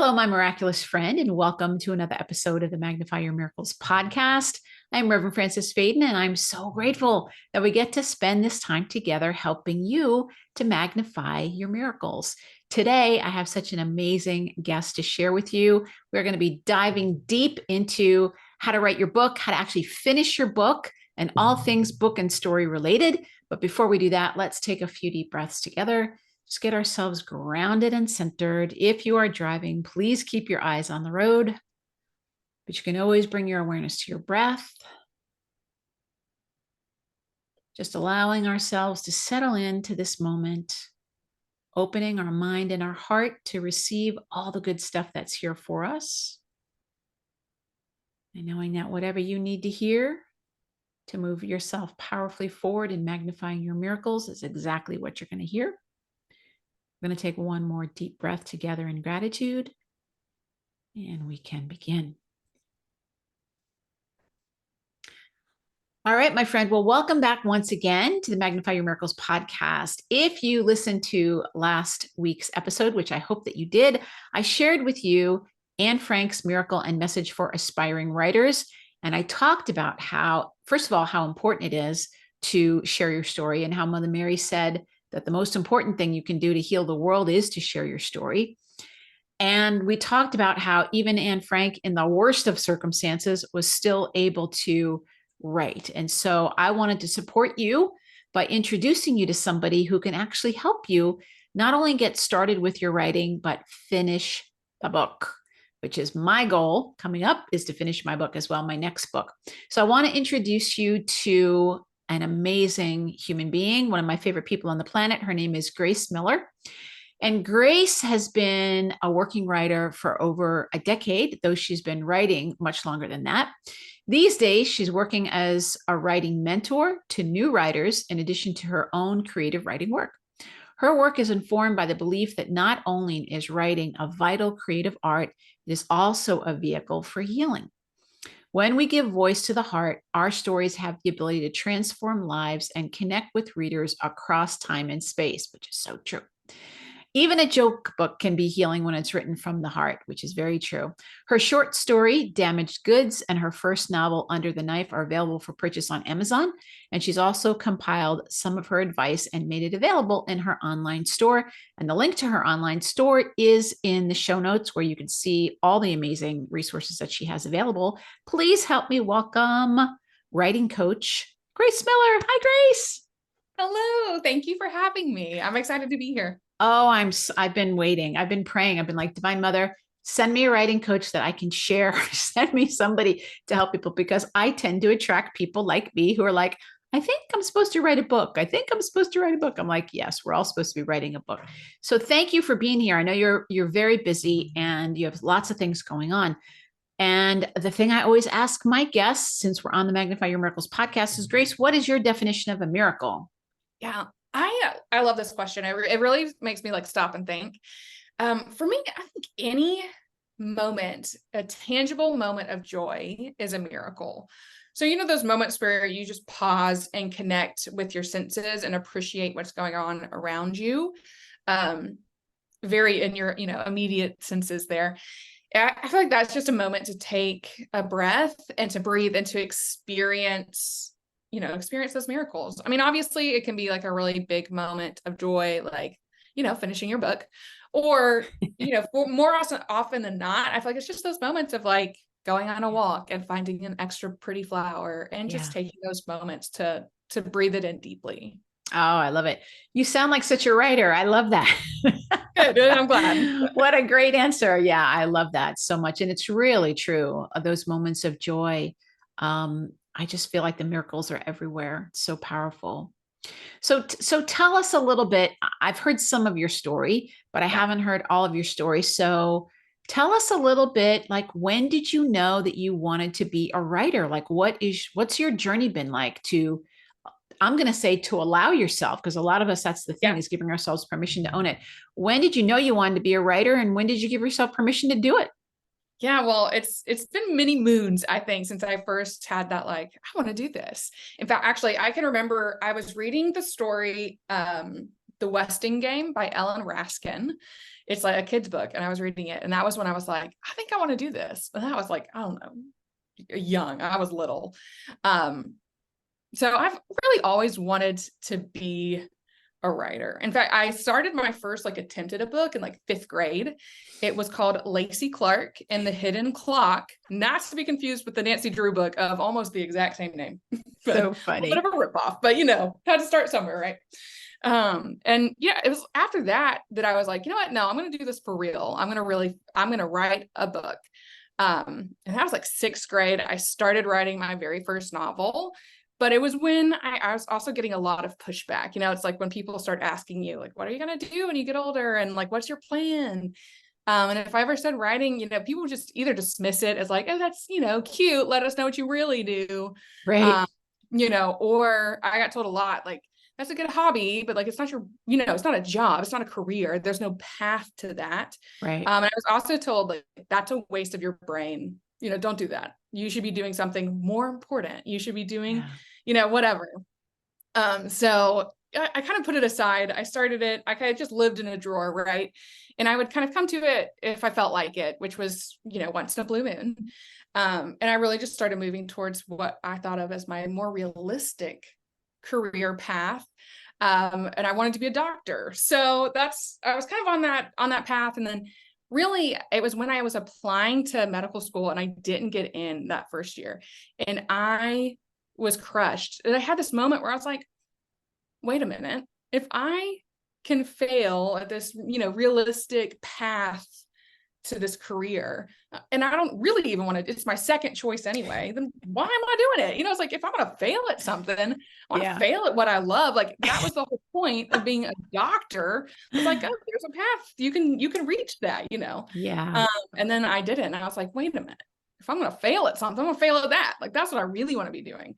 Hello, my miraculous friend, and welcome to another episode of the Magnify Your Miracles podcast. I'm Reverend Frances Faden, and I'm so grateful that we get to spend this time together helping you to magnify your miracles. Today, I have such an amazing guest to share with you. We're going to be diving deep into how to write your book, how to actually finish your book, and all things book and story related. But before we do that, let's take a few deep breaths together. Just get ourselves grounded and centered. If you are driving, please keep your eyes on the road, but you can always bring your awareness to your breath. Just allowing ourselves to settle into this moment, opening our mind and our heart to receive all the good stuff that's here for us. And knowing that whatever you need to hear to move yourself powerfully forward in magnifying your miracles is exactly what you're going to hear. We're going to take one more deep breath together in gratitude, and we can begin. All right, my friend. Well, welcome back once again to the Magnify Your Miracles podcast. If you listened to last week's episode, which I hope that you did, I shared with you Anne Frank's Miracle and Message for Aspiring Writers. And I talked about how, first of all, how important it is to share your story, and how Mother Mary said that the most important thing you can do to heal the world is to share your story. And we talked about how even Anne Frank, in the worst of circumstances, was still able to write. And so I wanted to support you by introducing you to somebody who can actually help you not only get started with your writing, but finish the book, which is my goal coming up, is to finish my book as well, my next book. So I want to introduce you to an amazing human being, one of my favorite people on the planet. Her name is Grace Miller. And Grace has been a working writer for over a decade, though she's been writing much longer than that. These days, she's working as a writing mentor to new writers, in addition to her own creative writing work. Her work is informed by the belief that not only is writing a vital creative art, it is also a vehicle for healing. When we give voice to the heart, our stories have the ability to transform lives and connect with readers across time and space, which is so true. Even a joke book can be healing when it's written from the heart, which is very true. Her short story, Damaged Goods, and her first novel, Under the Knife, are available for purchase on Amazon. And she's also compiled some of her advice and made it available in her online store. And the link to her online store is in the show notes, where you can see all the amazing resources that she has available. Please help me welcome writing coach, Grace Miller. Hi, Grace. Hello. Thank you for having me. I'm excited to be here. Oh, I've been waiting. I've been praying. I've been like, Divine Mother, send me a writing coach that I can share. Send me somebody to help people, because I tend to attract people like me who are like, I think I'm supposed to write a book. I think I'm supposed to write a book. I'm like, yes, we're all supposed to be writing a book. So thank you for being here. I know you're very busy and you have lots of things going on. And the thing I always ask my guests, since we're on the Magnify Your Miracles podcast, is, Grace, what is your definition of a miracle? Yeah, I love this question. It really makes me like stop and think. For me, I think any moment, a tangible moment of joy, is a miracle. So, those moments where you just pause and connect with your senses and appreciate what's going on around you, very in your, immediate senses there. I feel like that's just a moment to take a breath and to breathe and to experience those miracles. I mean, obviously it can be like a really big moment of joy, like, finishing your book, or, for more often than not, I feel like it's just those moments of like going on a walk and finding an extra pretty flower and just taking those moments to breathe it in deeply. Oh, I love it. You sound like such a writer. I love that. Good. I'm glad. What a great answer. Yeah, I love that so much. And it's really true. Those moments of joy. I just feel like the miracles are everywhere. It's so powerful. So tell us a little bit. I've heard some of your story, but I haven't heard all of your story. So tell us a little bit, like, when did you know that you wanted to be a writer? Like, what's your journey been like to, I'm going to say, to allow yourself, because a lot of us, that's the thing, is giving ourselves permission to own it. When did you know you wanted to be a writer, and when did you give yourself permission to do it? Yeah, well, it's been many moons, I think, since I first had that, like, I want to do this. In fact, actually, I can remember I was reading the story, The Westing Game by Ellen Raskin. It's like a kid's book, and I was reading it, and that was when I was like, I think I want to do this. And that was like, I don't know, young. I was little. So I've really always wanted to be a writer. In fact, I started my first like attempt at a book in like 5th grade. It was called Lacey Clark and the Hidden Clock, not to be confused with the Nancy Drew book of almost the exact same name. So A funny. bit of a ripoff, but you know, had to start somewhere, right? And yeah, it was after that I was like, you know what? No, I'm going to do this for real. I'm going to write a book. And that was like 6th grade. I started writing my very first novel. But it was when I was also getting a lot of pushback. You know, it's like when people start asking you, like, what are you going to do when you get older? And like, what's your plan? And if I ever said writing, you know, people just either dismiss it as like, oh, that's, you know, cute. Let us know what you really do. Right. You know, or I got told a lot, like, that's a good hobby, but like, it's not your, you know, it's not a job. It's not a career. There's no path to that. Right. And I was also told like, that's a waste of your brain. You know, don't do that. You should be doing something more important. You should be doing, Yeah. you know, whatever. So I kind of put it aside. I started it. I kind of just lived in a drawer, right? And I would kind of come to it if I felt like it, which was, you know, once in a blue moon. And I really just started moving towards what I thought of as my more realistic career path. And I wanted to be a doctor. So I was kind of on that path. And then really it was when I was applying to medical school and I didn't get in that first year. And I was crushed. And I had this moment where I was like, wait a minute, if I can fail at this, you know, realistic path to this career, and I don't really even want to, it's my second choice anyway, then why am I doing it? You know, it's like, if I'm going to fail at something, I want to fail at what I love. Like that was the whole point of being a doctor. It was like, oh, there's a path. You can reach that, you know? Yeah. And then I didn't. And I was like, wait a minute, if I'm going to fail at something, I'm going to fail at that. Like, that's what I really want to be doing.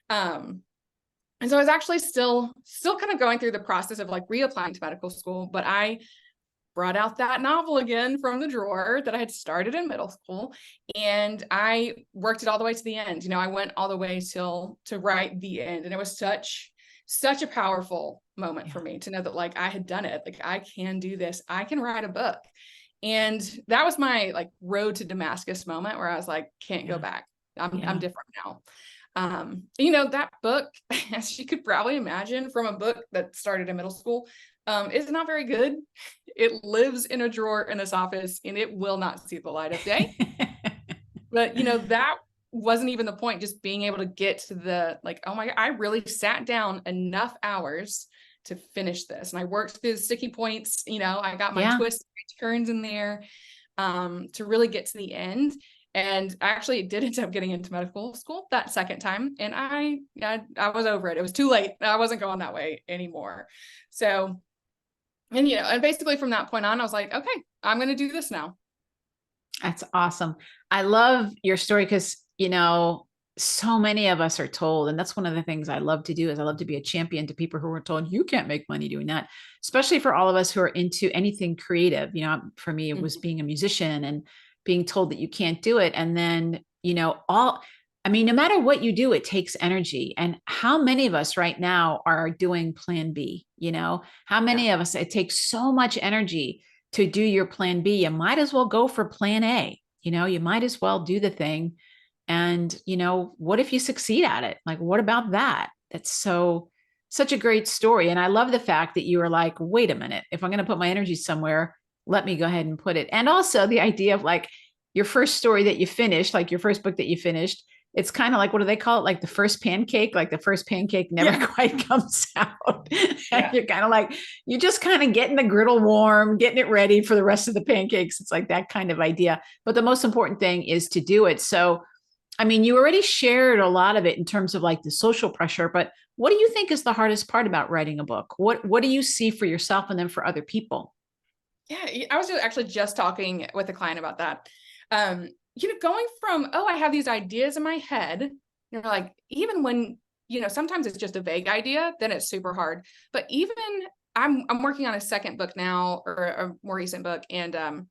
And so I was actually still kind of going through the process of like reapplying to medical school, but I brought out that novel again from the drawer that I had started in middle school, and I worked it all the way to the end. You know, I went all the way to write the end, and it was such a powerful moment for me to know that like I had done it. Like, I can do this. I can write a book. And that was my like road to Damascus moment where I was like, can't go back. I'm different now. You know, that book, as you could probably imagine from a book that started in middle school, is not very good. It lives in a drawer in this office and it will not see the light of day. But, you know, that wasn't even the point, just being able to get to the, like, oh my God, I really sat down enough hours to finish this. And I worked through the sticky points, you know, I got my twists, turns in there, to really get to the end. And I actually did end up getting into medical school that second time. And I was over it. It was too late. I wasn't going that way anymore. So, and, you know, and basically from that point on, I was like, okay, I'm going to do this now. That's awesome. I love your story because, you know, so many of us are told, and that's one of the things I love to do is I love to be a champion to people who are told you can't make money doing that, especially for all of us who are into anything creative. You know, for me, it was being a musician and being told that you can't do it. And then, you know, I mean, no matter what you do, it takes energy. And how many of us right now are doing plan B? You know, how many of us, it takes so much energy to do your plan B. You might as well go for plan A. You know, you might as well do the thing. And, you know, what if you succeed at it? Like, what about that? That's such a great story. And I love the fact that you were like, wait a minute, if I'm going to put my energy somewhere, let me go ahead and put it. And also the idea of like your first story that you finished, like your first book that you finished, it's kind of like, what do they call it? Like the first pancake, like the first pancake never quite comes out. And you're kind of like, you're just kind of getting the griddle warm, getting it ready for the rest of the pancakes. It's like that kind of idea. But the most important thing is to do it. So, I mean, you already shared a lot of it in terms of like the social pressure, but what do you think is the hardest part about writing a book? What do you see for yourself and then for other people? Yeah, I was actually just talking with a client about that. You know, going from, oh, I have these ideas in my head, you're like, even when, you know, sometimes it's just a vague idea, then it's super hard. But even I'm working on a second book now, or a more recent book. And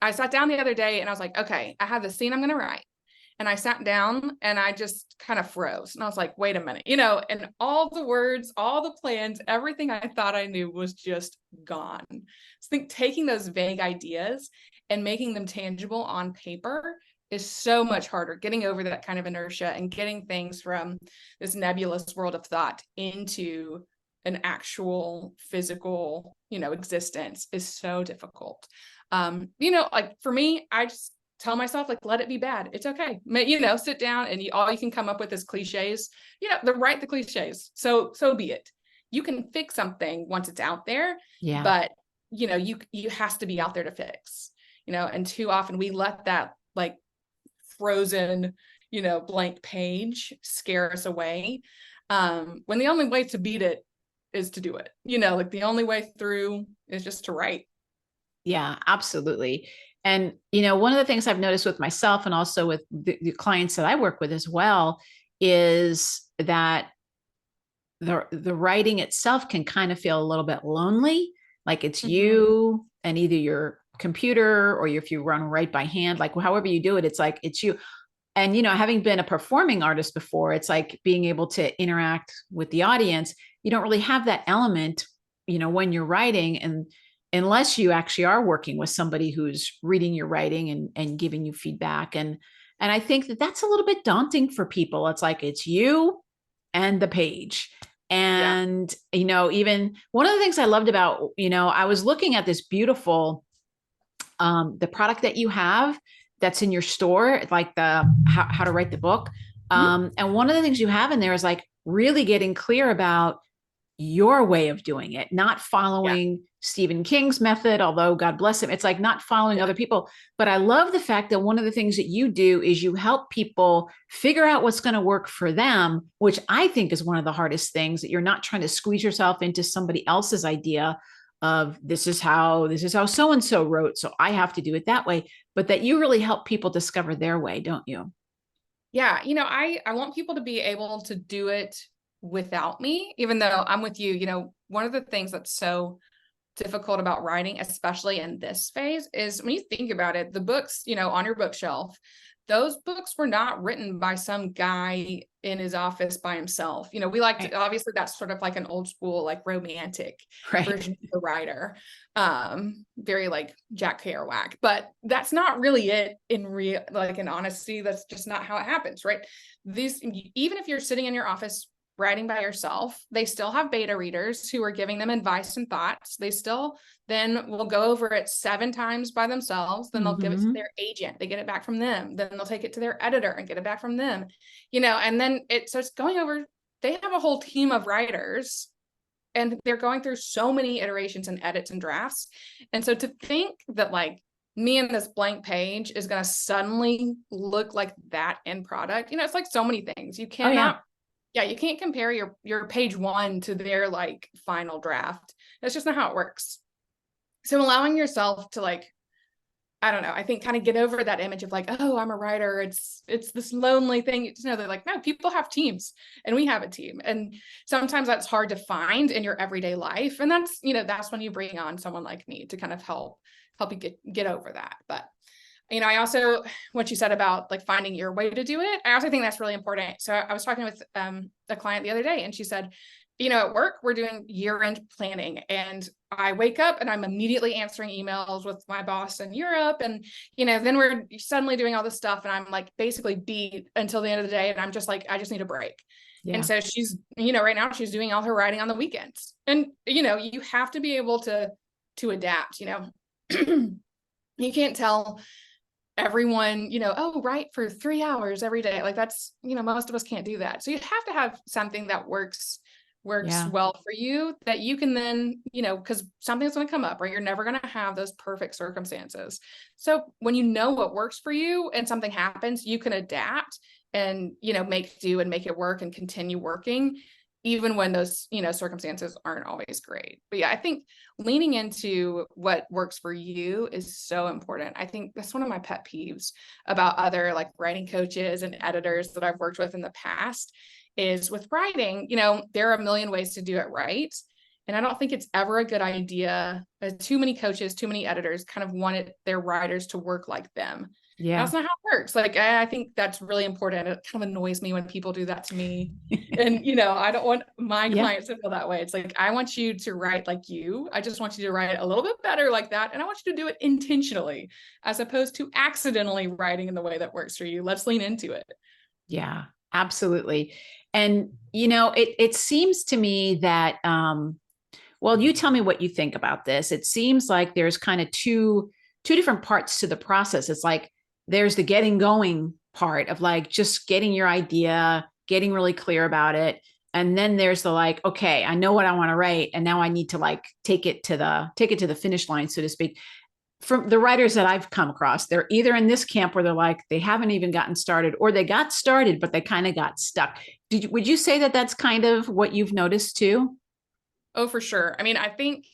I sat down the other day and I was like, okay, I have the scene I'm going to write. And I sat down and I just kind of froze. And I was like, wait a minute, you know, and all the words, all the plans, everything I thought I knew was just gone. So I think taking those vague ideas and making them tangible on paper is so much harder. Getting over that kind of inertia and getting things from this nebulous world of thought into an actual physical, you know, existence is so difficult. You know, like for me, I just tell myself, like, let it be bad. It's okay. You know, sit down and all you can come up with is cliches. You know, they're right, the cliches. So be it. You can fix something once it's out there, Yeah. but you know, you has to be out there to fix, you know, and too often we let that like frozen, you know, blank page scare us away. When the only way to beat it is to do it, you know, like the only way through is just to write. Yeah, absolutely. And, you know, one of the things I've noticed with myself and also with the clients that I work with as well is that the writing itself can kind of feel a little bit lonely. Like it's you and either your computer or if you run right by hand, like however you do it, it's like it's you. And, you know, having been a performing artist before, it's like being able to interact with the audience. You don't really have that element, you know, when you're writing, and unless you actually are working with somebody who's reading your writing and giving you feedback. And I think that that's a little bit daunting for people. It's like it's you and the page. Yeah. And, you know, even one of the things I loved about, you know, I was looking at this beautiful the product that you have that's in your store, like the how to write the book. And one of the things you have in there is like really getting clear about your way of doing it, not Yeah. following Stephen King's method, although God bless him. It's like not following Yeah. other people. But I love the fact that one of the things that you do is you help people figure out what's going to work for them, which I think is one of the hardest things, that you're not trying to squeeze yourself into somebody else's idea of this is how so and so wrote, so I have to do it that way, but that you really help people discover their way, don't you? Yeah, you know, I want people to be able to do it without me, even though I'm with you. You know, one of the things that's so difficult about writing, especially in this phase, is when you think about it, the books, you know, on your bookshelf, those books were not written by some guy in his office by himself. You know, we like to, Right. obviously that's sort of like an old school, like romantic Right. version of the writer. Very like Jack Kerouac, but that's not really it in real, like in honesty, that's just not how it happens, right? These, even if you're sitting in your office writing by yourself, they still have beta readers who are giving them advice and thoughts. They still then will go over it 7 times by themselves. Then they'll give it to Mm-hmm. their agent. They get it back from them. Then they'll take it to their editor and get it back from them. You know, and then it starts going over. They have a whole team of writers and they're going through so many iterations and edits and drafts. And so to think that like me and this blank page is going to suddenly look like that end product, you know, it's like so many things. You Oh yeah. cannot, yeah, you can't compare your page 1 to their like final draft. That's just not how it works. So allowing yourself to like, I don't know, I think kind of get over that image of like, oh, I'm a writer. It's this lonely thing. You just know, they're like, no, people have teams and we have a team. And sometimes that's hard to find in your everyday life. And that's, you know, that's when you bring on someone like me to kind of help you get over that. But you know, I also, what you said about like finding your way to do it, I also think that's really important. So I was talking with a client the other day and she said, you know, at work, we're doing year-end planning and I wake up and I'm immediately answering emails with my boss in Europe. And, you know, then we're suddenly doing all this stuff and I'm like basically beat until the end of the day. And I'm just like, I just need a break. And Yeah. so she's, you know, right now she's doing all her writing on the weekends. And, you know, you have to be able to adapt, you know, you can't tell everyone, you know, oh, write for 3 hours every day. Like that's, you know, most of us can't do that. So you have to have something that works Yeah. well for you that you can then, you know, because something's going to come up, right? You're never going to have those perfect circumstances. So when you know what works for you and something happens, you can adapt and, you know, make do and make it work and continue working, even when those, you know, circumstances aren't always great. But yeah, I think leaning into what works for you is so important. I think that's one of my pet peeves about other like writing coaches and editors that I've worked with in the past is with writing, you know, there are a million ways to do it right. And I don't think it's ever a good idea. Too many coaches, too many editors kind of wanted their writers to work like them. Yeah. That's not how it works. Like, I think that's really important. It kind of annoys me when people do that to me. And, I don't want my Yeah. clients to feel that way. It's like, I want you to write like you. I just want you to write a little bit better like that. And I want you to do it intentionally, as opposed to accidentally writing in the way that works for you. Let's lean into it. Yeah, absolutely. And, it seems to me that, well, you tell me what you think about this. It seems like there's kind of two different parts to the process. It's like there's the getting going part of like just getting your idea, getting really clear about it. And then there's the like, okay, I know what I want to write, and now I need to like take it to the finish line, so to speak. From the writers that I've come across, they're either in this camp where they're like, they haven't even gotten started, or they got started, but they kind of got stuck. Would you say that that's kind of what you've noticed too? Oh, for sure. I mean, I think,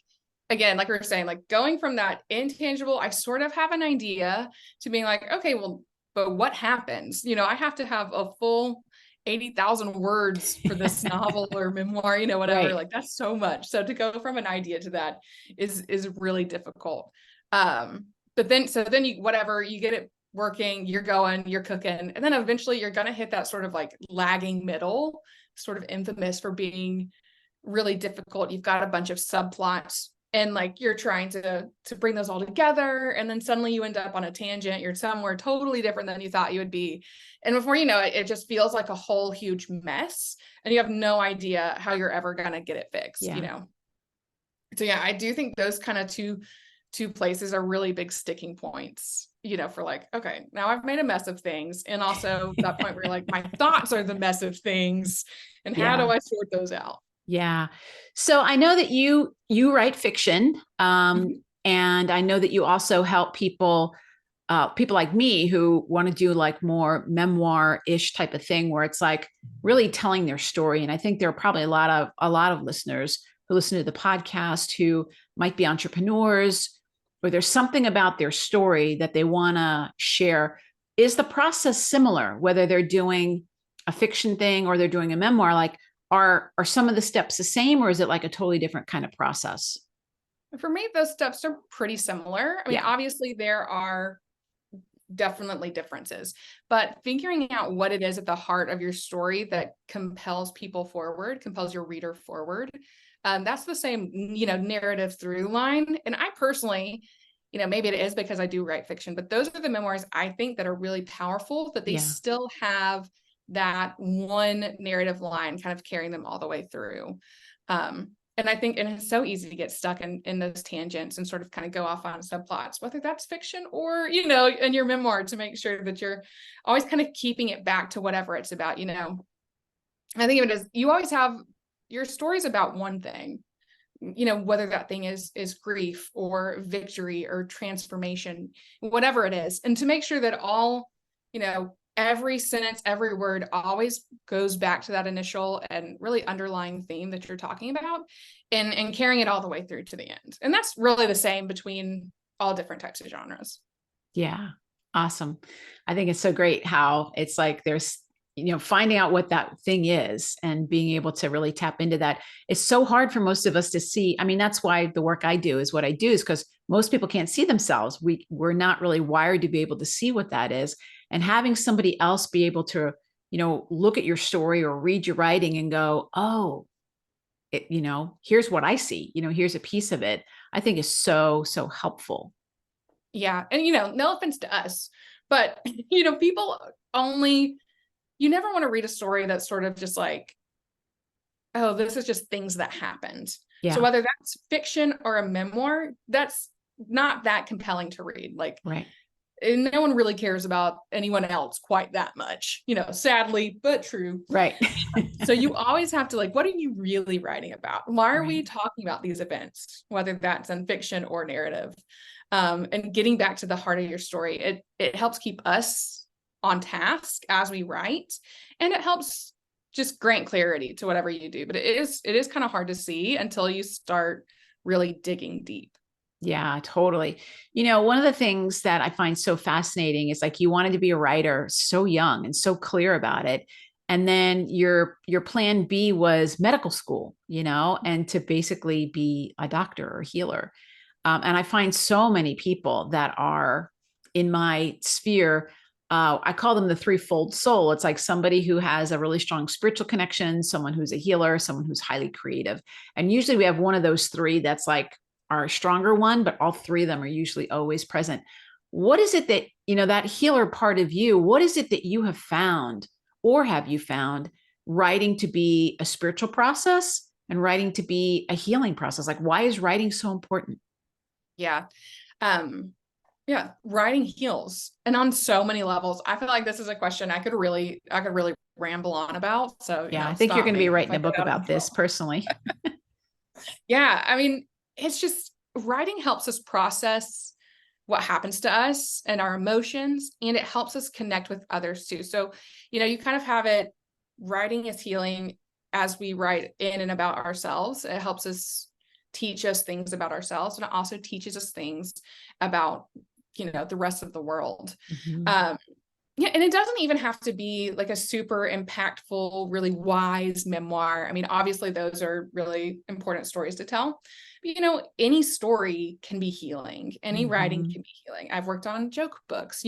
again, like we were saying, like going from that intangible, I sort of have an idea, to being like, okay, well, but what happens? I have to have a full 80,000 words for this novel or memoir, whatever. Right. Like, that's so much. So to go from an idea to that is really difficult. But then you, whatever, you get it working, you're going, you're cooking, and then eventually you're gonna hit that sort of like lagging middle, sort of infamous for being really difficult. You've got a bunch of subplots, and like you're trying to bring those all together, and then suddenly you end up on a tangent. You're somewhere totally different than you thought you would be, and before you know it, it just feels like a whole huge mess, and you have no idea how you're ever gonna get it fixed. Yeah. So yeah, I do think those kind of two places are really big sticking points, for like, okay, now I've made a mess of things, and also that point where like my thoughts are the mess of things, and how do Yeah. I sort those out? Yeah. So I know that you write fiction, Mhm. and I know that you also help people like me who want to do like more memoir-ish type of thing, where it's like really telling their story. And I think there are probably a lot of listeners who listen to the podcast who might be entrepreneurs, or there's something about their story that they want to share. Is the process similar, whether they're doing a fiction thing or they're doing a memoir? Like, are some of the steps the same, or is it like a totally different kind of process? For me, those steps are pretty similar. I mean, Yeah. obviously there are definitely differences, but figuring out what it is at the heart of your story that compels people forward, compels your reader forward, that's the same, narrative through line. And I personally, maybe it is because I do write fiction, but those are the memoirs I think that are really powerful, that they Yeah. still have that one narrative line kind of carrying them all the way through. And I think, and it's so easy to get stuck in those tangents and sort of kind of go off on subplots, whether that's fiction or, in your memoir, to make sure that you're always kind of keeping it back to whatever it's about. I think of it as, you always have your stories about one thing, whether that thing is grief or victory or transformation, whatever it is. And to make sure that all, every sentence, every word always goes back to that initial and really underlying theme that you're talking about, and carrying it all the way through to the end. And that's really the same between all different types of genres. Yeah. Awesome. I think it's so great how it's like there's, finding out what that thing is and being able to really tap into that. It's so hard for most of us to see. I mean, that's why the work I do is what I do, is because most people can't see themselves. We're not really wired to be able to see what that is. And having somebody else be able to, look at your story or read your writing and go, oh, here's what I see, here's a piece of it, I think is so, so helpful. Yeah. And, no offense to us, but, people only, you never want to read a story that's sort of just like, oh, this is just things that happened. So Yeah. whether that's fiction or a memoir, that's not that compelling to read. Like, Right. and no one really cares about anyone else quite that much, sadly, but true. Right. So you always have to, like, what are you really writing about? Why are we Right. talking about these events, whether that's in fiction or narrative? And getting back to the heart of your story, it helps keep us on task as we write, and it helps just grant clarity to whatever you do. But it is kind of hard to see until you start really digging deep. Yeah, totally. One of the things that I find so fascinating is like you wanted to be a writer so young and so clear about it. And then your plan B was medical school, and to basically be a doctor or healer. And I find so many people that are in my sphere. I call them the threefold soul. It's like somebody who has a really strong spiritual connection, someone who's a healer, someone who's highly creative. And usually we have one of those three that's like our stronger one, but all three of them are usually always present. What is it that, that healer part of you, what is it that you have found, or have you found writing to be a spiritual process and writing to be a healing process? Like, why is writing so important? Yeah. Yeah, writing heals, and on so many levels. I feel like this is a question I could really ramble on about. So, Yeah, I think you're stop going to be me if writing I a get book out of about this control. personally. Yeah, I mean, it's just writing helps us process what happens to us and our emotions, and it helps us connect with others too. So, you kind of have it, writing is healing as we write in and about ourselves. It helps us teach us things about ourselves, and it also teaches us things about, the rest of the world. Mhm. Yeah, and it doesn't even have to be like a super impactful, really wise memoir. I mean, obviously those are really important stories to tell. But, any story can be healing. Any writing Mhm. can be healing. I've worked on joke books,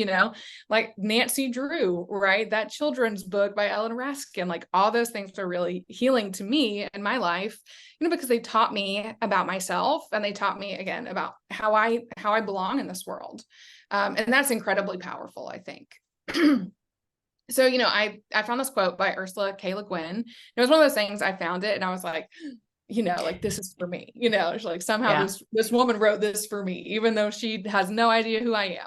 like Nancy Drew, right? That children's book by Ellen Raskin. Like, all those things are really healing to me in my life, because they taught me about myself, and they taught me again about how I belong in this world. And that's incredibly powerful, I think. So, I found this quote by Ursula K. Le Guin. It was one of those things, I found it and I was like, like, this is for me. It's like, somehow Yeah. this woman wrote this for me, even though she has no idea who I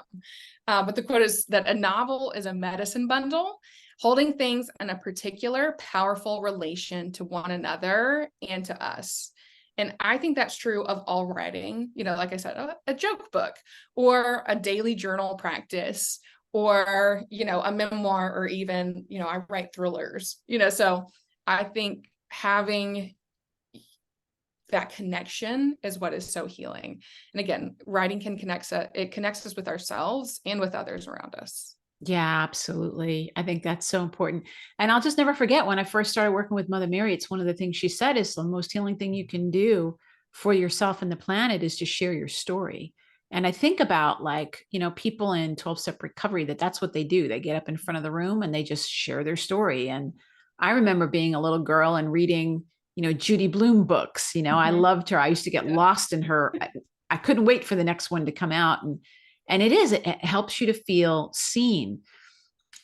am. But the quote is that a novel is a medicine bundle holding things in a particular powerful relation to one another and to us. And I think that's true of all writing, like I said, a joke book or a daily journal practice, or, a memoir, or even, I write thrillers, so I think having that connection is what is so healing. And again, writing it connects us with ourselves and with others around us. Yeah, absolutely. I think that's so important. And I'll just never forget when I first started working with Mother Mary, it's one of the things she said is the most healing thing you can do for yourself and the planet is to share your story. And I think about, like, people in 12-step recovery, that's what they do. They get up in front of the room and they just share their story. And I remember being a little girl and reading, Judy Blume books. I Mhm. loved her. I used to get Yeah. lost in her. I couldn't wait for the next one to come out. And it helps you to feel seen.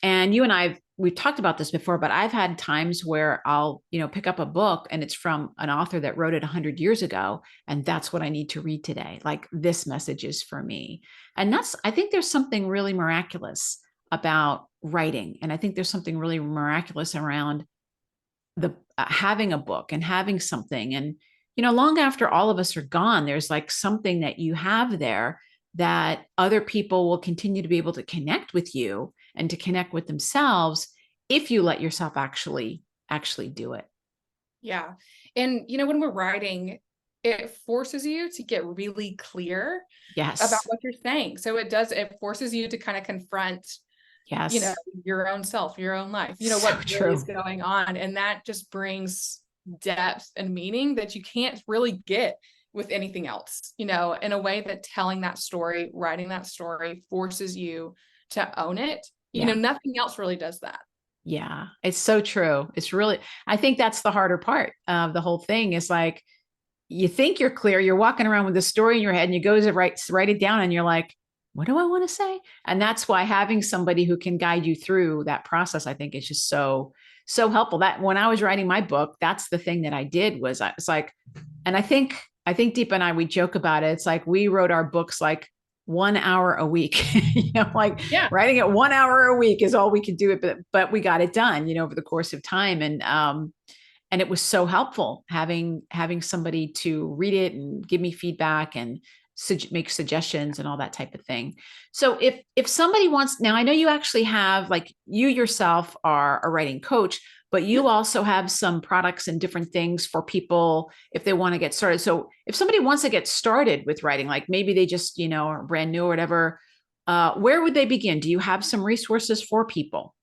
And you and we've talked about this before, but I've had times where I'll, pick up a book and it's from an author that wrote it 100 years ago. And that's what I need to read today. Like, this message is for me. And I think there's something really miraculous about writing. And I think there's something really miraculous around the having a book and having something. And, long after all of us are gone, there's like something that you have there that other people will continue to be able to connect with you and to connect with themselves if you let yourself actually do it. Yeah. And, when we're writing, it forces you to get really clear about Yes. what you're saying. So it forces you to kind of confront, you know, Yes. your own self, your own life, So what really is true. going on. And that just brings depth and meaning that you can't really get with anything else, in a way that telling that story, writing that story forces you to own it. Yeah. Nothing else really does that. Yeah. It's so true. It's really, I think that's the harder part of the whole thing is like, you think you're clear, you're walking around with the story in your head and you go to write it down and you're like, what do I want to say? And that's why having somebody who can guide you through that process, I think is just so helpful. That when I was writing my book, that's the thing that I did was I was like, and I think Deepa and I, we joke about it. It's like we wrote our books like 1 hour a week, like Yeah. writing it 1 hour a week is all we could do it, but we got it done, over the course of time. And it was so helpful having somebody to read it and give me feedback and make suggestions and all that type of thing. So if somebody wants, now I know you actually have, like, you yourself are a writing coach, but you also have some products and different things for people if they want to get started. So if somebody wants to get started with writing, like maybe they just, are brand new or whatever, where would they begin? Do you have some resources for people?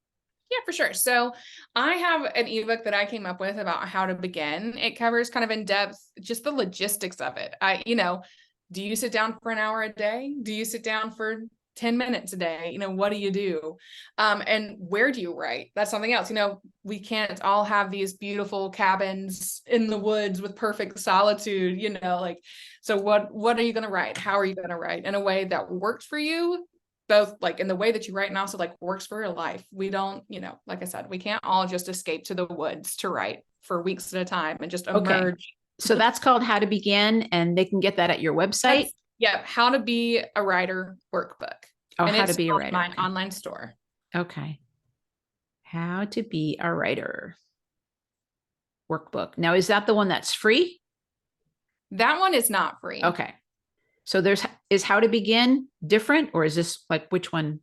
Yeah, for sure. So I have an ebook that I came up with about how to begin. It covers kind of in depth just the logistics of it. Do you sit down for an hour a day? Do you sit down for 10 minutes a day? What do you do? And where do you write? That's something else. We can't all have these beautiful cabins in the woods with perfect solitude, like, so what are you going to write? How are you going to write in a way that works for you? Both like in the way that you write and also like works for your life. We don't, like I said, we can't all just escape to the woods to write for weeks at a time and just Okay. emerge. So that's called How to Begin, and they can get that at your website. How to Be a Writer workbook. Oh, and How it's to Be a Writer. my online store. Okay. How to Be a Writer workbook. Now, is that the one that's free? That one is not free. Okay. So is How to Begin different, or is this like which one's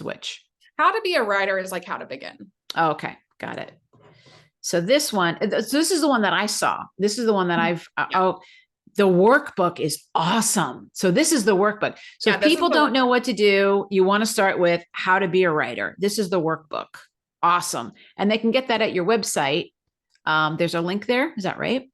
which? How to Be a Writer is like How to Begin. Oh, okay. Got it. So this is the one that I saw. This is the one that the workbook is awesome. So this is the workbook. So if people don't know what to do, you want to start with How to Be a Writer. This is the workbook. Awesome. And they can get that at your website. There's a link there. Is that right?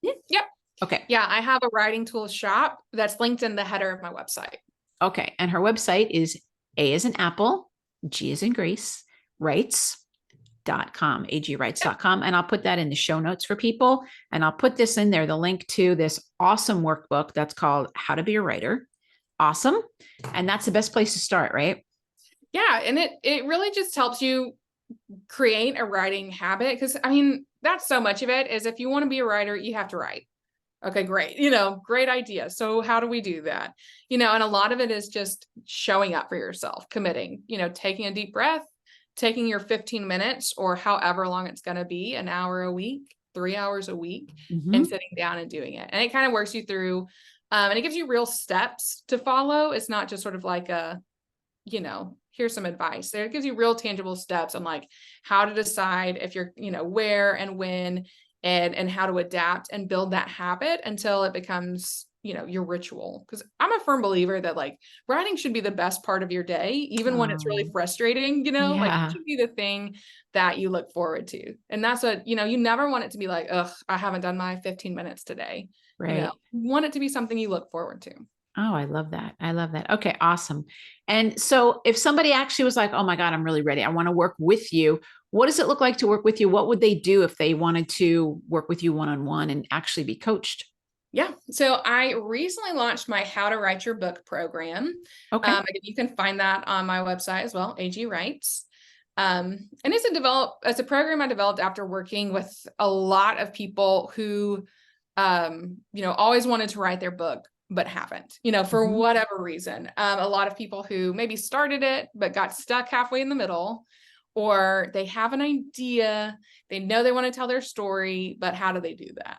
Yep. Okay. Yeah, I have a writing tools shop that's linked in the header of my website. Okay. And her website is A as in Apple, G as in Grace, writes.com, agwrites.com. And I'll put that in the show notes for people. And I'll put this in there, the link to this awesome workbook that's called How to Be a Writer. Awesome. And that's the best place to start, right? Yeah. And it really just helps you create a writing habit. Because that's so much of it is if you want to be a writer, you have to write. Okay, great. Great idea. So how do we do that? And a lot of it is just showing up for yourself, committing, taking a deep breath, taking your 15 minutes or however long it's going to be, an hour a week, 3 hours a week, and sitting down and doing it. And it kind of works you through, and it gives you real steps to follow. It's not just sort of like here's some advice there. It gives you real tangible steps on like how to decide if you're, where and when, and how to adapt and build that habit until it becomes, your ritual. Because I'm a firm believer that like writing should be the best part of your day, even when it's really frustrating, like it should be the thing that you look forward to. And that's what, you never want it to be like, ugh, I haven't done my 15 minutes today. Right. You want it to be something you look forward to. Oh, I love that. I love that. Okay, awesome. And so if somebody actually was like, oh my God, I'm really ready, I want to work with you. What does it look like to work with you? What would they do if they wanted to work with you one-on-one and actually be coached? Yeah. So I recently launched my How to Write Your Book program. Okay. You can find that on my website as well, AG Writes. And it's a program I developed after working with a lot of people who, always wanted to write their book, but haven't, for whatever reason. A lot of people who maybe started it, but got stuck halfway in the middle, or they have an idea, they know they want to tell their story, but how do they do that?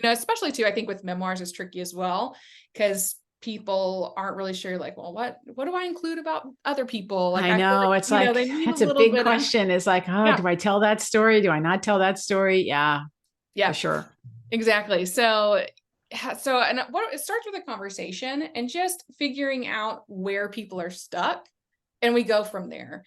Especially too, I think with memoirs is tricky as well, because people aren't really sure, like, well, what do I include about other people? Like, I know it's like, that's a big question. It's like, oh, do I tell that story? Do I not tell that story? Yeah, for sure. Exactly. So, and it starts with a conversation and just figuring out where people are stuck. And we go from there,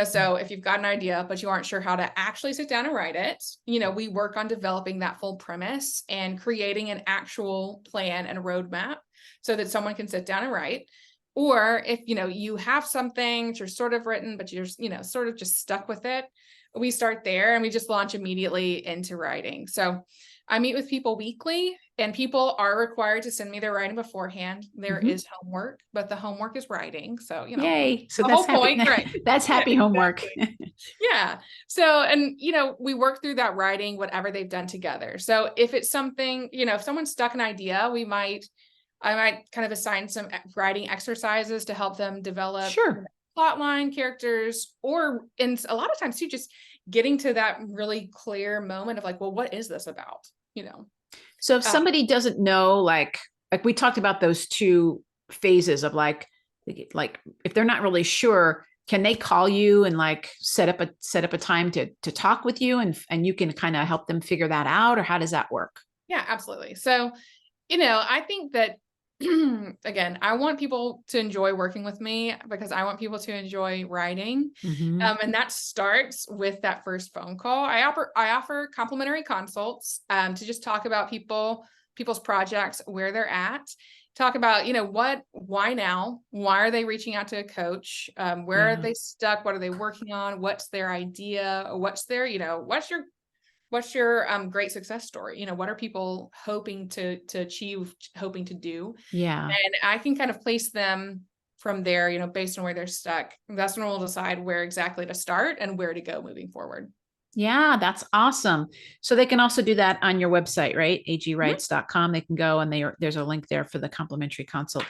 so if you've got an idea, but you aren't sure how to actually sit down and write it, we work on developing that full premise and creating an actual plan and a roadmap so that someone can sit down and write. Or if, you have something that you're sort of written, but you're, sort of just stuck with it, we start there and we just launch immediately into writing. So I meet with people weekly, and people are required to send me their writing beforehand. There is homework, but the homework is writing. So, yay. So the that's whole point, right? That's happy homework. Yeah. So, and, we work through that writing, whatever they've done together. So if it's something, if someone's stuck an idea, I might kind of assign some writing exercises to help them develop plot line, characters, and a lot of times too, just getting to that really clear moment of like, well, what is this about? So if somebody doesn't know, like we talked about those two phases of like if they're not really sure, can they call you and like set up a time to talk with you, and you can kind of help them figure that out? Or how does that work? Yeah, absolutely. So, I think that again, I want people to enjoy working with me because I want people to enjoy writing. Mm-hmm. And that starts with that first phone call. I offer complimentary consults to just talk about people's projects, where they're at, talk about, why now? Why are they reaching out to a coach? Where are Yeah. they stuck? What are they working on? What's their idea? What's their, what's your great success story? What are people hoping to achieve, hoping to do? Yeah. And I can kind of place them from there, based on where they're stuck. That's when we'll decide where exactly to start and where to go moving forward. Yeah, that's awesome. So they can also do that on your website, right? Mhm. agwrites.com. They can go and there's a link there for the complimentary consult.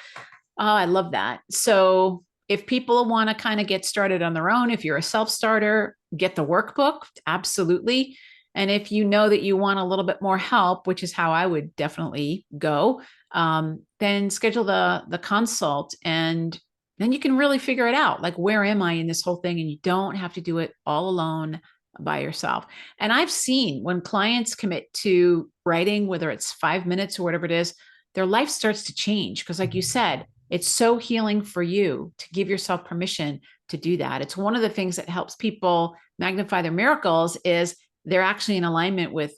Oh, I love that. So if people want to kind of get started on their own, if you're a self-starter, get the workbook, absolutely. And if you know that you want a little bit more help, which is how I would definitely go, then schedule the consult, and then you can really figure it out. Like, where am I in this whole thing? And you don't have to do it all alone by yourself. And I've seen when clients commit to writing, whether it's 5 minutes or whatever it is, their life starts to change. Because, like you said, it's so healing for you to give yourself permission to do that. It's one of the things that helps people magnify their miracles is they're actually in alignment with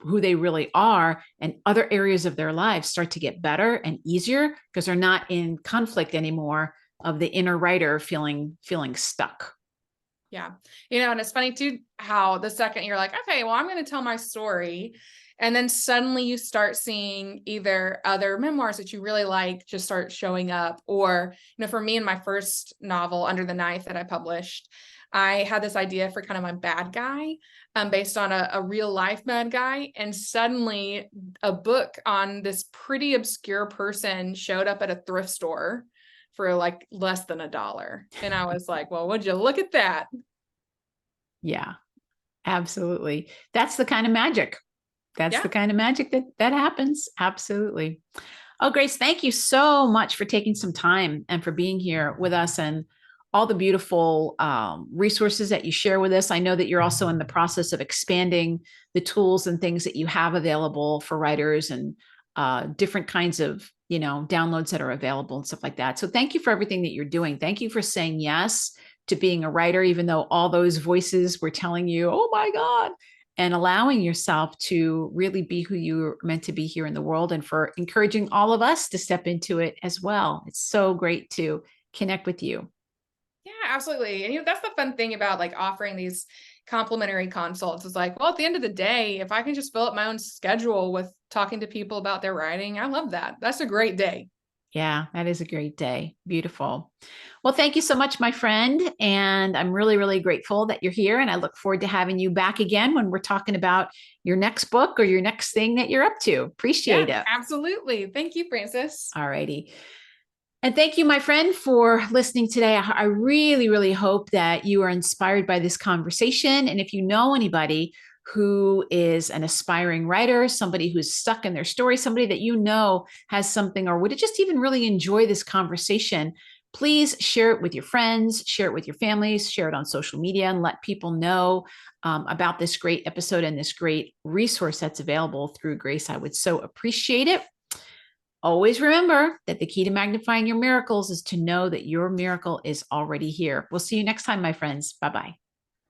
who they really are, and other areas of their lives start to get better and easier because they're not in conflict anymore of the inner writer feeling stuck. Yeah. And it's funny too, how the second you're like, okay, well, I'm going to tell my story. And then suddenly you start seeing either other memoirs that you really like just start showing up. Or, for me in my first novel, Under the Knife, that I published, I had this idea for kind of my bad guy, based on a real life bad guy. And suddenly a book on this pretty obscure person showed up at a thrift store for like less than $1. And I was like, well, would you look at that? Yeah, absolutely. That's the kind of magic. That's Yeah. the kind of magic that happens. Absolutely. Oh, Grace, thank you so much for taking some time and for being here with us, and all the beautiful resources that you share with us. I know that you're also in the process of expanding the tools and things that you have available for writers, and different kinds of, downloads that are available and stuff like that. So thank you for everything that you're doing. Thank you for saying yes to being a writer, even though all those voices were telling you, oh my God, and allowing yourself to really be who you're meant to be here in the world, and for encouraging all of us to step into it as well. It's so great to connect with you. Yeah, absolutely. And that's the fun thing about like offering these complimentary consults is like, well, at the end of the day, if I can just fill up my own schedule with talking to people about their writing, I love that. That's a great day. Yeah, that is a great day. Beautiful. Well, thank you so much, my friend. And I'm really, really grateful that you're here. And I look forward to having you back again when we're talking about your next book or your next thing that you're up to. Yeah, Appreciate it. absolutely. Thank you, Frances. All righty. And thank you, my friend, for listening today. I really, really hope that you are inspired by this conversation. And if you know anybody who is an aspiring writer, somebody who's stuck in their story, somebody that you know has something, or would just even really enjoy this conversation, please share it with your friends, share it with your families, share it on social media, and let people know about this great episode and this great resource that's available through Grace. I would so appreciate it. Always remember that the key to magnifying your miracles is to know that your miracle is already here. We'll see you next time, my friends. Bye bye.